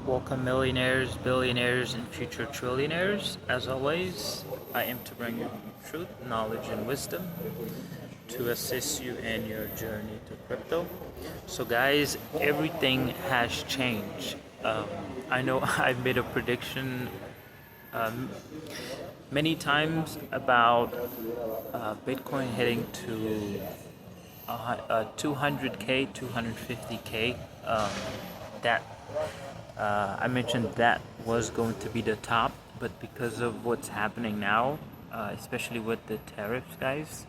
Welcome, millionaires, billionaires, and future trillionaires. As always, I aim to bring you truth, knowledge, and wisdom to assist you in your journey to crypto. So, guys, everything has changed. I know I've made a prediction um, many times about Bitcoin heading to 200k, 250k. That I mentioned that was going to be the top, but because of what's happening now, especially with the tariffs, guys,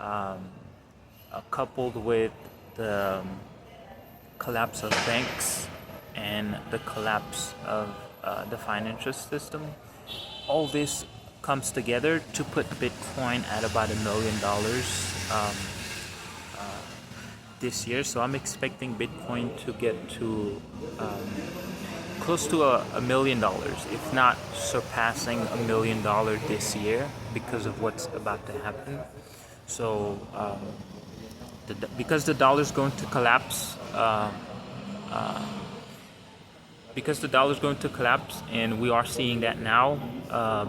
um, coupled with the collapse of banks and the collapse of the financial system, all this comes together to put Bitcoin at about $1 million this year. So I'm expecting Bitcoin to get to close to $1 million, if not surpassing $1 million this year because of what's about to happen. So because the dollar is going to collapse, and we are seeing that now,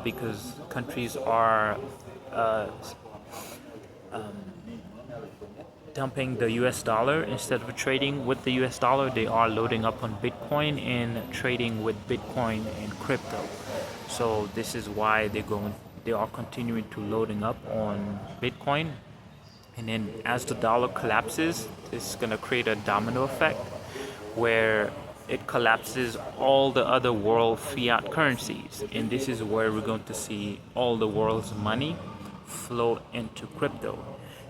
because countries are uh, dumping the US dollar. Instead of trading with the US dollar, they are loading up on Bitcoin and trading with Bitcoin and crypto. So this is why they are continuing to loading up on Bitcoin. And then as the dollar collapses, it's going to create a domino effect where it collapses all the other world fiat currencies. And this is where we're going to see all the world's money flow into crypto.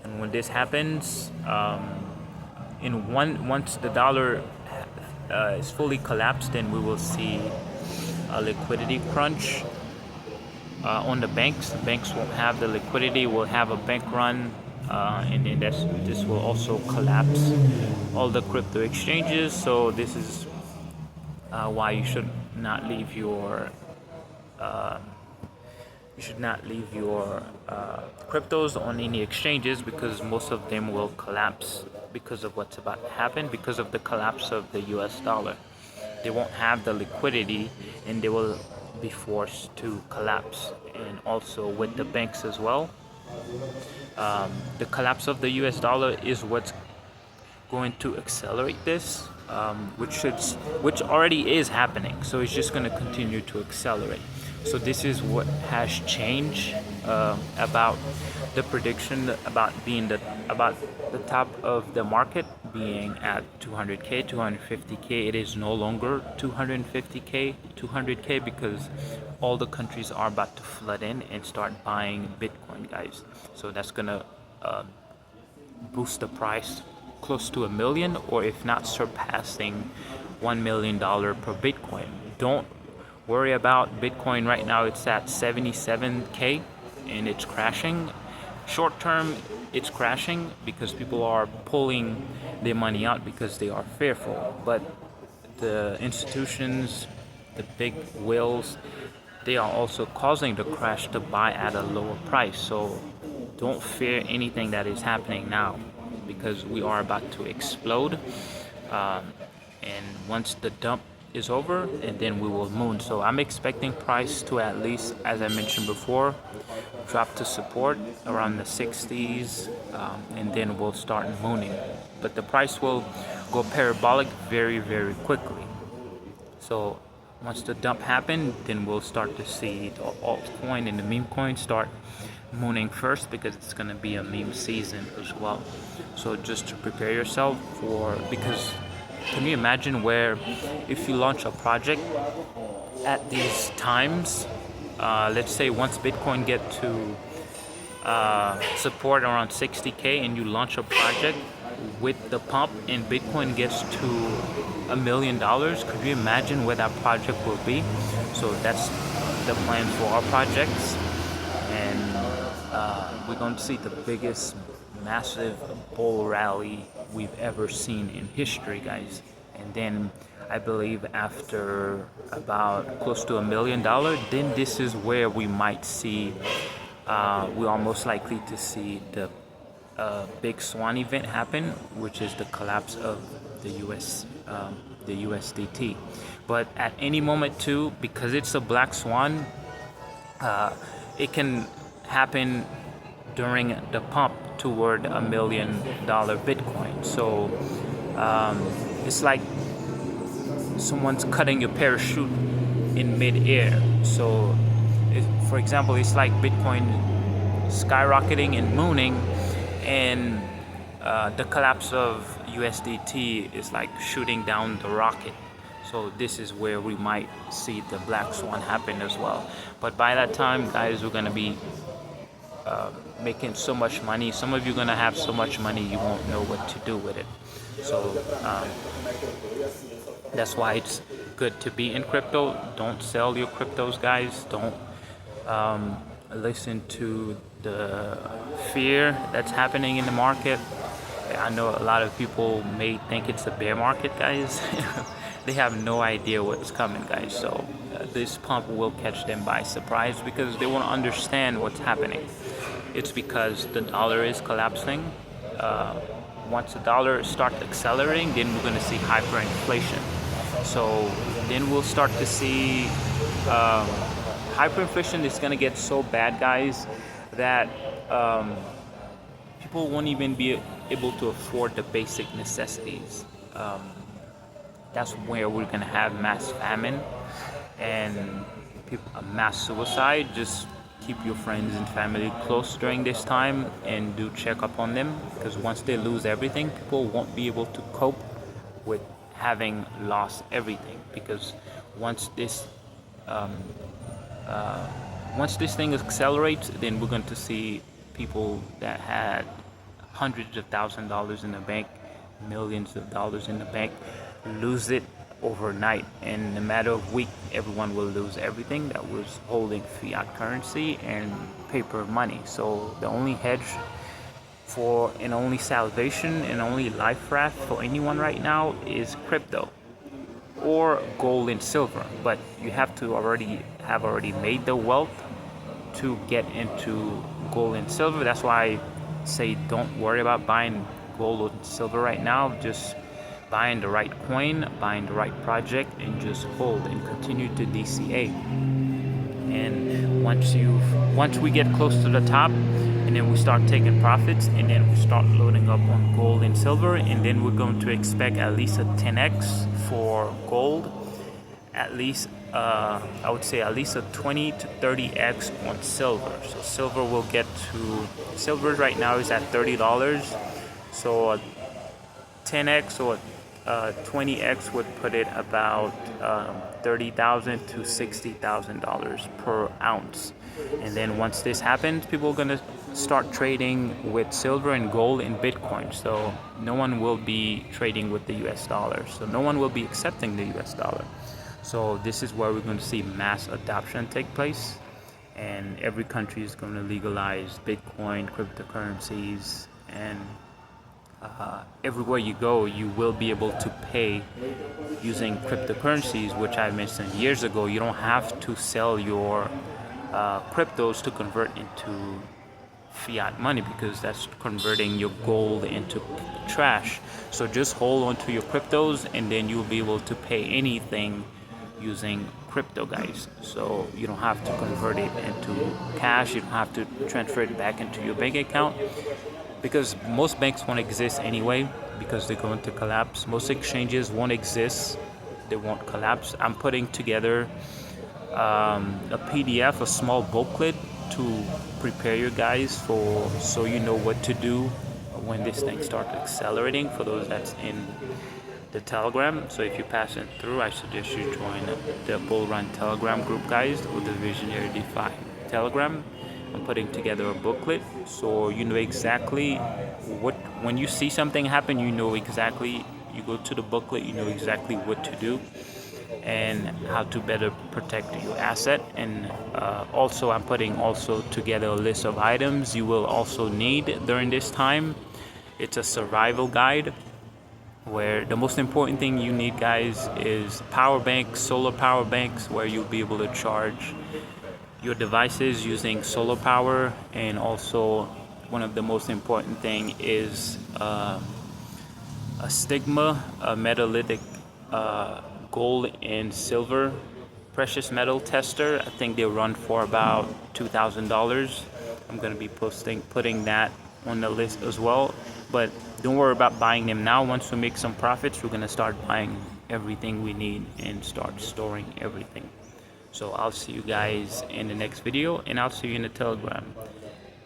And when this happens, once the dollar is fully collapsed, then we will see a liquidity crunch on the banks. The banks won't have the liquidity. We'll have a bank run, and then this will also collapse all the crypto exchanges. So this is why you should not leave your cryptos on any exchanges, because most of them will collapse because of what's about to happen, because of the collapse of the US dollar. They won't have the liquidity and they will be forced to collapse. And also with the banks as well, the collapse of the US dollar is what's going to accelerate this, which already is happening. So it's just going to continue to accelerate. So this is what has changed about the prediction about the top of the market being at 200k, 250k. It is no longer 250k, 200k, because all the countries are about to flood in and start buying Bitcoin, guys. So that's gonna boost the price close to $1 million, or if not surpassing $1 million per Bitcoin. Don't worry about Bitcoin right now. It's at 77k and it's crashing. Short term, it's crashing because people are pulling their money out because they are fearful. But the institutions, the big whales, they are also causing the crash to buy at a lower price. So don't fear anything that is happening now, because we are about to explode. And once the dump is over, and then we will moon. So I'm expecting price to, at least as I mentioned before, drop to support around the 60s, and then we'll start mooning. But the price will go parabolic very, very quickly. So once the dump happens, then we'll start to see the altcoin and the meme coin start mooning first, because it's going to be a meme season as well. So just to prepare yourself because can you imagine where if you launch a project at these times, let's say once Bitcoin get to support around 60k and you launch a project with the pump and Bitcoin gets to $1 million, could you imagine where that project will be? So that's the plan for our projects, and we're going to see the biggest massive bull rally we've ever seen in history, guys. And then I believe after about close to $1 million, then this is where we might see, we are most likely to see the big swan event happen, which is the collapse of the US the USDT. But at any moment too, because it's a black swan, it can happen during the pump toward $1 million Bitcoin. So it's like someone's cutting your parachute in mid-air. So for example, it's like Bitcoin skyrocketing and mooning, and the collapse of USDT is like shooting down the rocket. So this is where we might see the black swan happen as well. But by that time, guys, we're gonna be making so much money. Some of you are gonna have so much money you won't know what to do with it. So that's why it's good to be in crypto. Don't sell your cryptos, guys. Don't listen to the fear that's happening in the market. I know a lot of people may think it's a bear market, guys. They have no idea what's coming, guys. So this pump will catch them by surprise because they won't understand what's happening. It's because the dollar is collapsing. Once the dollar starts accelerating, then we're going to see hyperinflation. So then we'll start to see hyperinflation is going to get so bad, guys, that people won't even be able to afford the basic necessities. That's where we're going to have mass famine and mass suicide. Just keep your friends and family close during this time and do check up on them, because once they lose everything, people won't be able to cope with having lost everything. Because once this thing accelerates, then we're going to see people that had hundreds of thousands of dollars in the bank, millions of dollars in the bank, lose it overnight. In a matter of week, everyone will lose everything that was holding fiat currency and paper money. So the only hedge and only salvation and only life raft for anyone right now is crypto or gold and silver. But you have to already made the wealth to get into gold and silver. That's why I say don't worry about buying gold and silver right now. Just buying the right coin, buying the right project, and just hold and continue to DCA. And once we get close to the top, and then we start taking profits, and then we start loading up on gold and silver, and then we're going to expect at least a 10x for gold, at least I would say at least a 20 to 30x on silver. So silver right now is at $30. So a 10x or 20x would put it about $30,000 to $60,000 per ounce. And then once this happens, people are gonna start trading with silver and gold and Bitcoin. So no one will be trading with the US dollar. So no one will be accepting the US dollar. So this is where we're going to see mass adoption take place, and every country is going to legalize Bitcoin, cryptocurrencies, and everywhere you go, you will be able to pay using cryptocurrencies, which I mentioned years ago. You don't have to sell your cryptos to convert into fiat money, because that's converting your gold into trash. So just hold on to your cryptos, and then you'll be able to pay anything using crypto, guys. So you don't have to convert it into cash. You don't have to transfer it back into your bank account, because most banks won't exist anyway, because they're going to collapse. Most exchanges won't exist, they won't collapse. I'm putting together a PDF, a small booklet to prepare you guys so you know what to do when this thing starts accelerating, for those that's in the Telegram. So if you're passing through, I suggest you join the Bull Run Telegram group, guys, or the Visionary DeFi Telegram. I'm putting together a booklet so you know exactly when you see something happen, you know exactly, you go to the booklet, you know exactly what to do and how to better protect your asset. And also I'm putting together a list of items you will also need during this time. It's a survival guide, where the most important thing you need, guys, is power banks, solar power banks, where you'll be able to charge your devices using solar power. And also one of the most important thing is a stigma, a gold and silver precious metal tester. I think they run for about $2,000. I'm gonna be putting that on the list as well. But don't worry about buying them now. Once we make some profits, we're gonna start buying everything we need and start storing everything. So I'll see you guys in the next video, and I'll see you in the Telegram.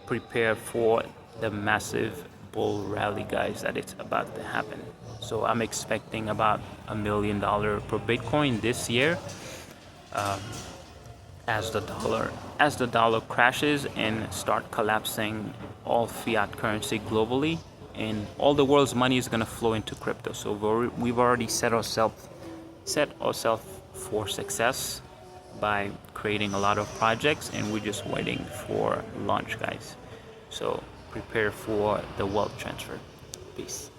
Prepare for the massive bull rally, guys, that it's about to happen. So I'm expecting about $1 million per Bitcoin this year, as the dollar crashes and start collapsing all fiat currency globally, and all the world's money is going to flow into crypto. So we've already set ourselves for success by creating a lot of projects, and we're just waiting for launch, guys. So prepare for the wealth transfer. Peace.